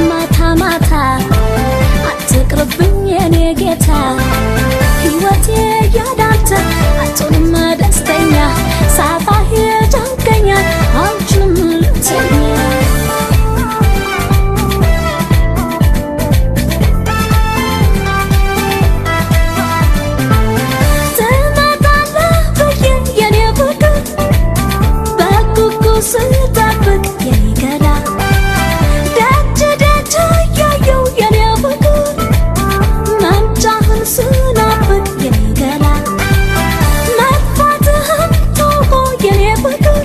ማታ ማታ አትቅርብኝ የኔ ጌታ ሕይወቴ ያዳንተ አትሆንም ደስተኛ ሳጣህ ጨንቀኛል አልችልም ልተኛ ስጠብቅ የኔ ገላ ደጅ ደጅ ያየው የኔ ፍቅር መምጫህን ስናፍቅ የኔ ገላ መጥፋትህን ታውቆ የኔ ፍቅር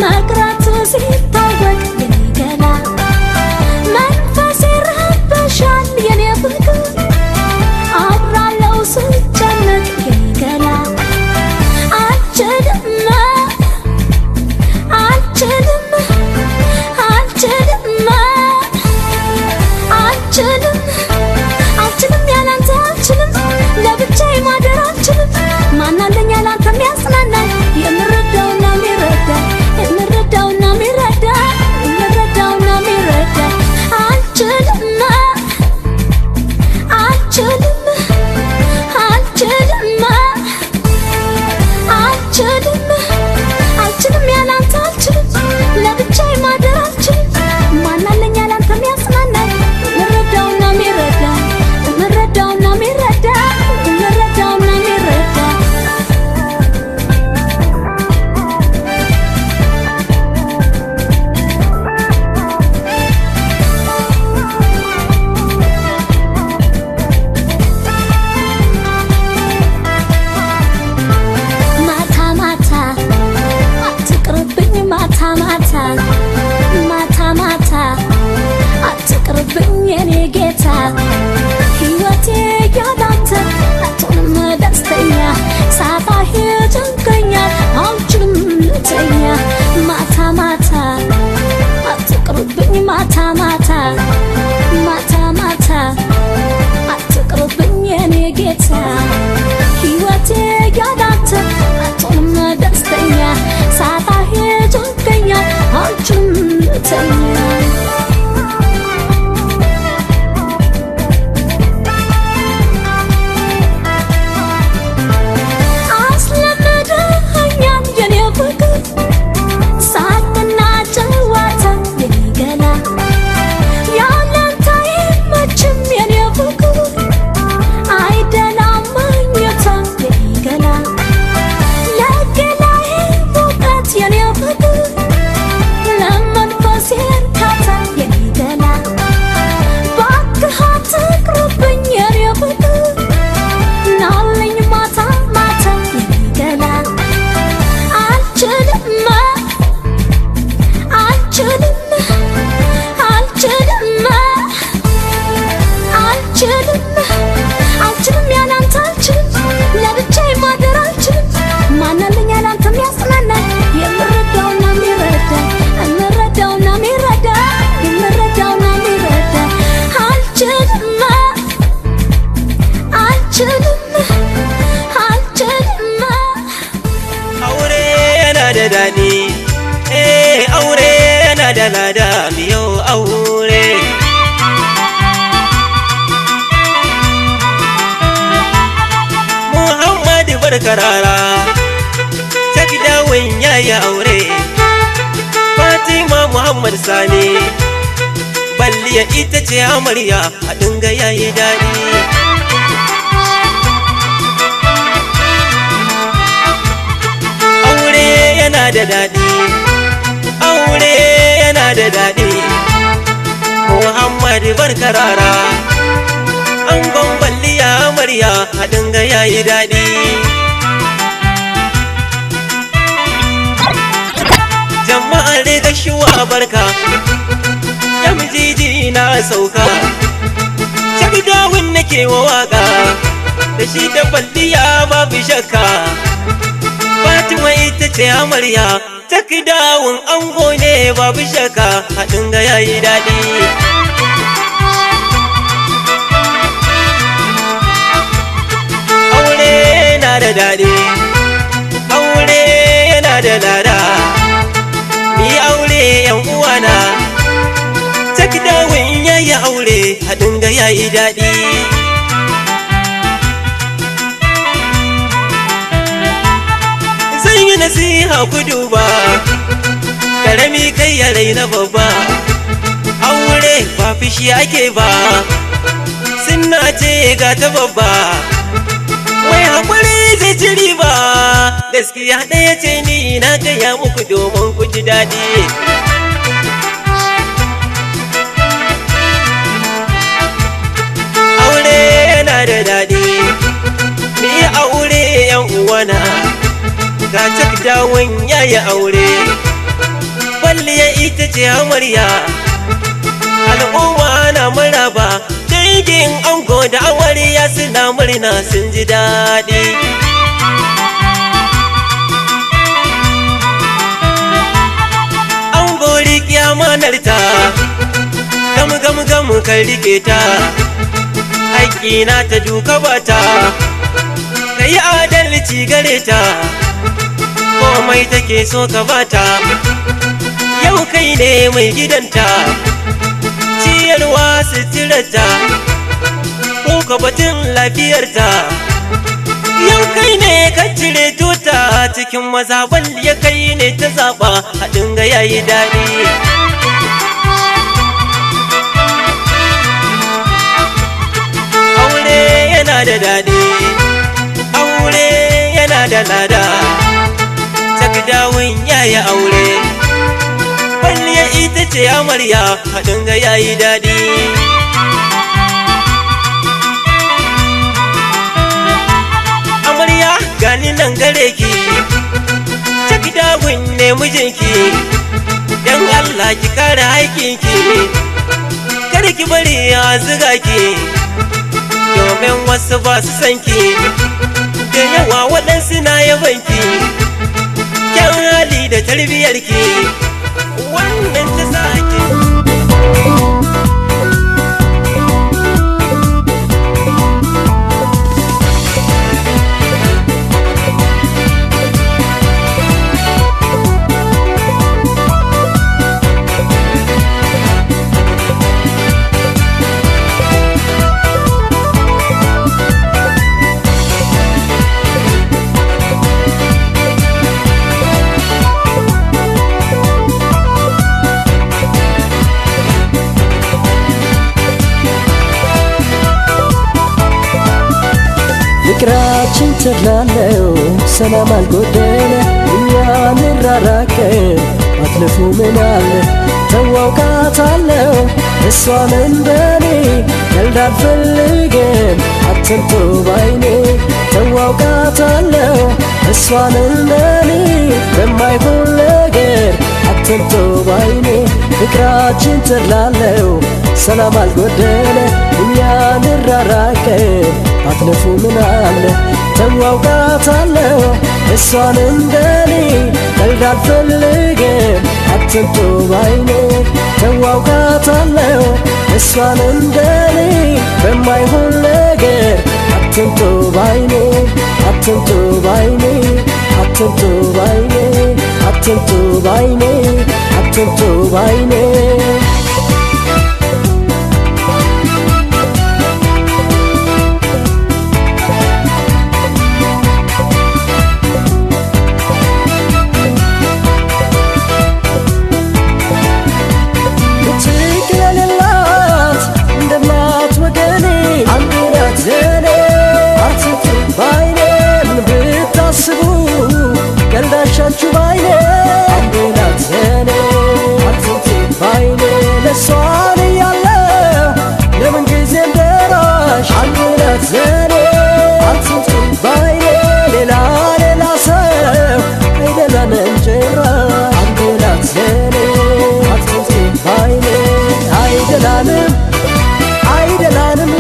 መቅረት ሲታወቅ የኔ ገላ መንፈሴ ረበሻል የኔ ፍቅር አብራለው ስጨነቅ የኔ ገላ አልችልም ያላንተ አልችልም ለብቻዬ ማደር አልችልም ማናለኝ ያላንተ የሚያጽናናኝ የምረዳውና የሚረዳ የምረዳውና የሚረዳ የምረዳውና የሚረዳ አልችልም አልችልም አልችልም አልችልም አልችልም ያላንተ አልችልም ለብቻዬ ማደር አልችልም ማናለኝ ያላንተ የሚያጽናናኝ የምረዳውና የሚረዳ የምረዳውና የሚረዳ የምረዳውና የሚረዳ ማታ ማታ አትቅርብኝ ማታ ማታ ማታ ማታ አትቅርብኝ የኔ ጌታ ሕይወቴ ያዳንተ አትሆንም ደስተኛ ሳጣህ ጨንቀኛል አልችልም ልተኛ ማታ ማታ አትቅርብኝ ማታ ማታ ማታ ማታ አትቅርብኝ የኔ ጌታ ሕይወቴ ያዳንተ አትሆንም ደስተኛ ሳጣህ ጨንቀኛል አልችልም ልተኛ አልችልም ያላንተ አልችልም ለብቻዬ ማደር አልችልም ማናለኝ ያላንተ የሚያጽናናኝ የምረዳውና የሚረዳ የምረዳውና የሚረዳ የምረዳውና የሚረዳ አልችልም አልችልም አልችልም አውሬ ናደዳኒ አውሬ ናደላዳ ሚዮ አውሬ karara sakida wanya ya aure Fatima Muhammad Sani balliya ita ce amarya a dinga yayi dadi aure yana da dadi aure yana da dadi Muhammad barkarara angon balliya amarya a dinga yayi dadi jama'ar da shuwa barka MGG na sauka Shagidawun nake wa waka da shi da balliya babu shakka Fatima ita ce amarya Shagidawun ango ne babu shakka haɗin ga yayi daɗi aure na da daɗi aure yana da lada ni aure yan uwana takdawin yayi aure hadin ga yayi dadi zan yi nasiha ku duba karami kai ya raina babba aure ba fishi ake ba sunna ce ga ta babba mai hakuri zai ci riba gaskiya ɗaya ce ni na gaya muku domin ku ji daɗi aure yana da daɗi ni aure yan uwana ga takdawin yayi aure kwalliya ita ce amarya al'umma na maraba dangin ango da amarya suna murna sun ji daɗi ango riƙe amanarta gam kan riƙe ta haƙƙina ta duka bata ka yi adalci gare ta komai take so ka bata yau kai ne mai gidanta ciyarwa suturarta ko ka batun lafiyarta yau kai ne ka cire tuta cikin maza ya kai ne ta zaɓa haɗin ga yayi daɗi aure yana da daɗi aure yana da lada takdawin yayi aure kwalliya ita ce amarya haɗin ga yayi daɗi amarya gani nan gare ki takdawin ne mijinki dan Allah ki kare haƙƙinki kada ki bari a zuga ki domin wasu ba su san ki da yawa waɗansu na yabanki kyan hali da tarbiyarki wannan ta sake ፍቅራችን ተድላለው ሰላም አልጎደለ እኛ እንራራቅን አትልፉ ምን አለ ተዋውቃታለው እሷን እንደኔ ቀልድ አልፈልግም አትምጡ ባይኔ ተዋውቃታለው እሷን እንደኔ በማይሆን ነገር አትምጡ ባይኔ ፍቅራችን ተድላለው ሰላም አልጎደለ እኛ እንራራቅን አትልፉ ምን አለ ተዋውቃታለው እሷን እንደኔ ቀልድ አልፈልግም አትምጡ ባይኔ ተዋውቃታለው እሷን እንደኔ በማይሆን ነገር አትምጡ ባይኔ አትምጡ ባይኔ አትምጡ ባይኔ አትምጡ ባይኔ አትምጡ ባይኔ ቀልዳሻችሁ ባይኔ አንዴናት ዘኔ አትምጪ ባይኔ ለሷን ያለው ለምን ጊዜም ደራሽ አንዴናት ዘኔ አትምጪ ባይኔ ሌላ ሰው አይደለንም ጭራሽ አንዴናት ዘኔ አትምጪ ባይኔ አይደላንም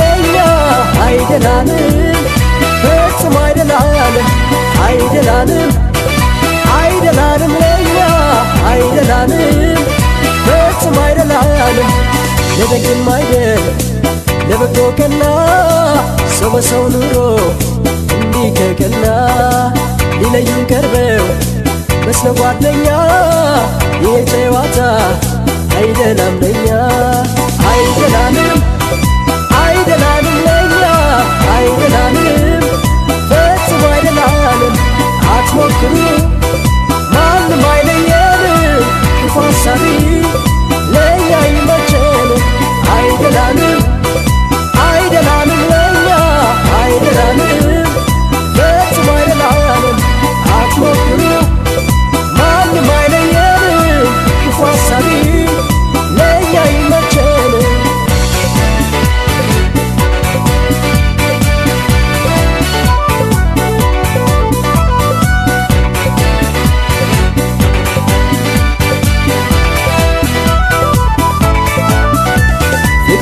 ለኛ አይደላንም ፈጽሞ አይደላንም አይደላንም ለኛ አይደላንም ፈጽሞ አይደላንም ለደግም አይደል ለበጎ ቀና ሰው በሰው ኑሮ እንዲህ ከቀና ሊለዩን ቀርበው መስለ ጓደኛ ይሄ ጨዋታ አይደላም ለኛ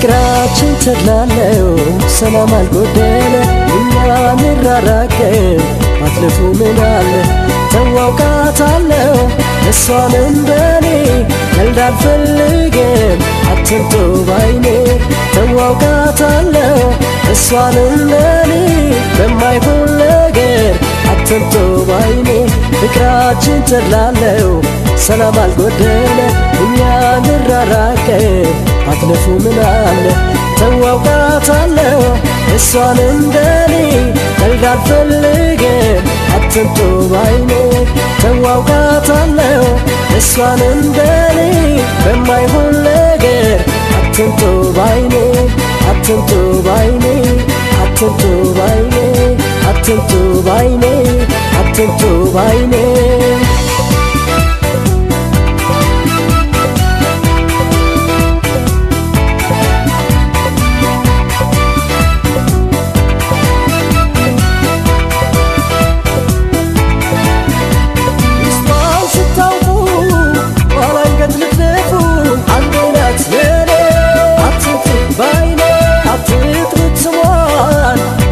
ፍቅራችን ተድላለው ሰላም አልጎደለ እኛ ንራራቅም አትልፉ ምናለ ተዋውቃታለው እሷን እንደኔ ቀልድ አልፈልግም አትምጡ ባይኔ ተዋውቃታለው እሷን እንደኔ በማይሆን ነገር አትምጡ ባይኔ ፍቅራችን ተድላለው ሰላም አልጎደለ እኛ ንራራቅም አትልፉ ምናለ ተዋውቃታለው እሷን እንደኔ ቀልድ አልፈልግም አትምጡ ባይኔ ተዋውቃታለው እሷን እንደኔ በማይሆን ነገር አትምጡ ባይኔ አትምጡ ባይኔ አትምጡ ባይኔ አትምጡ ባይኔ አትምጡ ባይኔ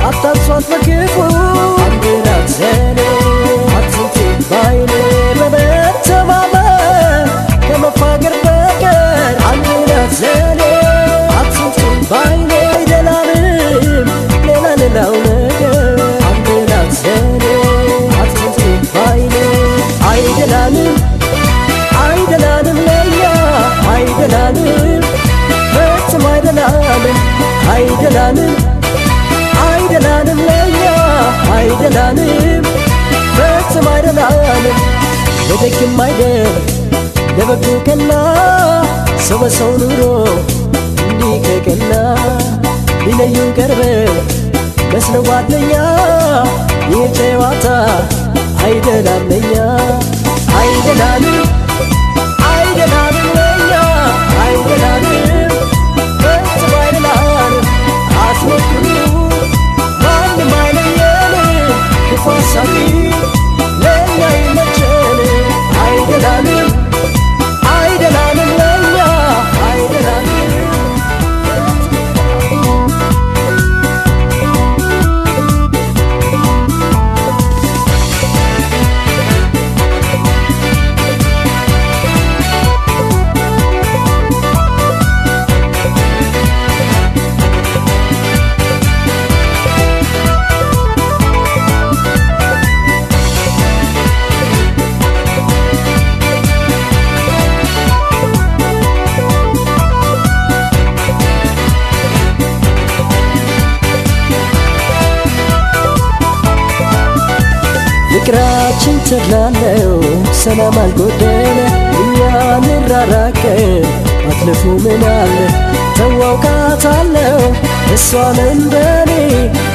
አታጥሷት በክፉ አንድ ናት ዘኔ አትምጪ ባይኔ በመተማመን ከመፋገር በቀር አንድ ናት ዘኔ አትምጪ ባይኔ አይደላንም ሌላ ሌላው ነገር አንድ ናት ዘኔ አትምጪ ባይኔ አይደላንም አይደላንም ለኛ አይደላንም ፈጽሞ አይደላንም አይደላንም አይደላንም ለኛ አይደላንም ፈጽሞ አይደላንም ለደግም አይደል ለበጎ ቀና ሰው በሰው ኑሮ እንዲህ ከቀና ሊለዩን ቀርበው መስለው ጓደኛ ይህ ጨዋታ አይደላም ለኛ አይደላንም አይደላንም ለኛ አይደላንም ፈጽሞ አይደላንም አትሞክሩ ማንም አይለየንም ክፉ አሳቢ ለኛ ይመቸን አይደላንም አይደላንም ለኛ አይደላንም ፍቅራችን ተድላለው ሰላም አልጎደለ እኛ ንራራቅም አትልፉ ምናለ ተዋውቃታለው እሷን እንደኔ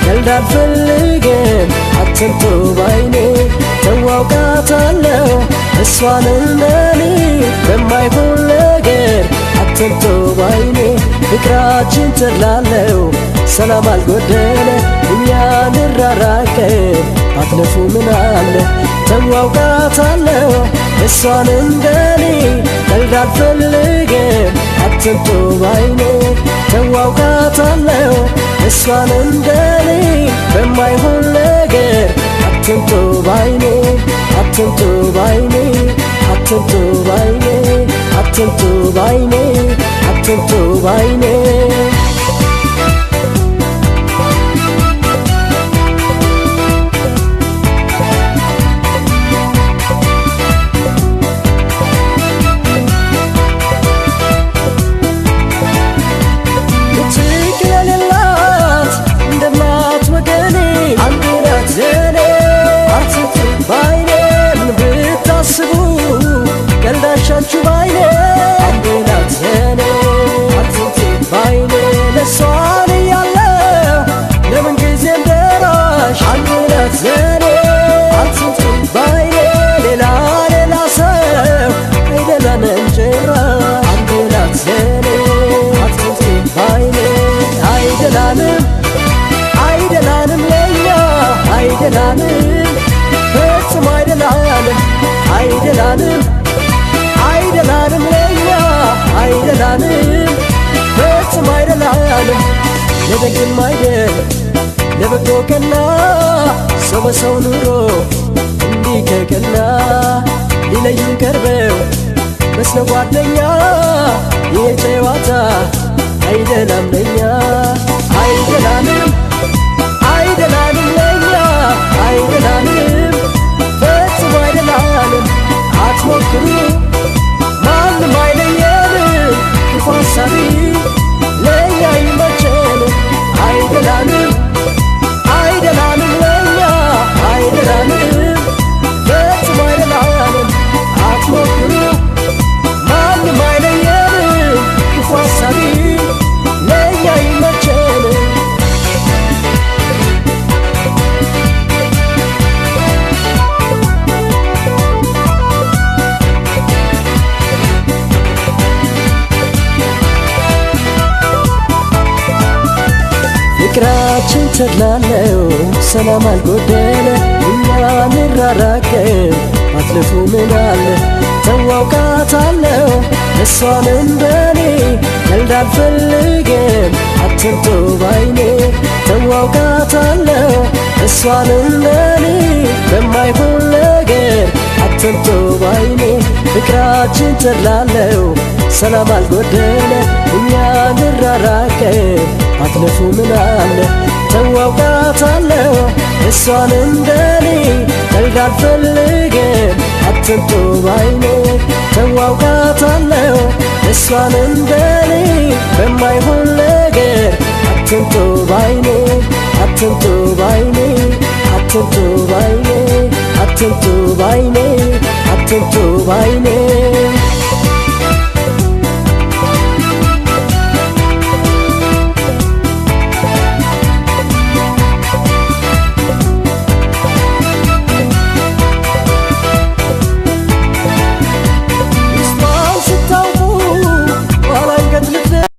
ቀልድ አልፈልግም አትምጡ ባይኔ ተዋውቃታለው እሷን እንደኔ በማይሆን ነገር አትምጡ ባይኔ ፍቅራችን ተድላለው ሰላም አልጎደለ እኛ ንራራቅም አትልፉ ምናለ ተዋውቃታለው እሷን እንደኔ ቀልድ አልፈልግም አትምጡ ባይኔ ተዋውቃታለው እሷን እንደኔ በማይሆን ነገር አትምጡ ባይኔ አትምጡ ባይኔ አትምጡ ባይኔ አትምጡ ባይኔ አትምጡ ባይኔ ቀልዳሻችሁ ባይኔ አንድ ናት ዘኔ አትምጪ ባይኔ ለሷን እያለው ለምን ጊዜም ደራሽ አንድ ናት ዘኔ አትምጪ ባይኔ ሌላ ሌላ ሰው አይደላንም ጭራሽ አንድ ናት ዘኔ አትምጪ ባይኔ አይደላንም አይደላንም ለኛ አይደላንም ፈጽሞ አይደላንም አይደላንም አይደላንም ለኛ አይደላንም ፈጽሞ አይደላንም ለደግም አይደል ለበጎ ቀና ሰው በሰው ኑሮ እንዲህ ከቀና ሊለዩን ቀርበው መስለ ጓደኛ ይሄ ጨዋታ አይደላም ለኛ አይደላንም አይደላንም ለኛ አይደላንም ፈጽሞ አይደላንም አትሞክሩ ማንም አይለየንም ክፉ ሐሳቢ ለኛ ይመቸን አይደላንም አይደላንም ለኛ አይደላንም ፈጽሞ አይደላንም አትሞክሩ ማንም አይለየንም ክፉ ሐሳቢ ለኛ ይመቸን ፍቅራችን ተድላለው ሰላም አልጎደለ እኛ ንራራቅም አትልፉ ምናለ ተዋውቃታለው እሷንም በኔ ቀልድ አልፈልግም አትምጡ ባይኔ ተዋውቃታለው እሷንም በኔ በማይሆን ነገር አትምጡ ባይኔ ፍቅራችን ተድላለው ሰላም አልጎደለ እኛ ንራራቅም አትለፉ ምናለ ተዋውቃታለው እሷንም በኔ ቀልድ አልፈልግም አትምጡ ባይኔ ተዋውቃታለው እሷንም በኔ በማይሆን ነገር አትምጡ ባይኔ አትምጡ ባይኔ አትምጡ ባይኔ አትምጡ ባይኔ አትምጡ ባይኔ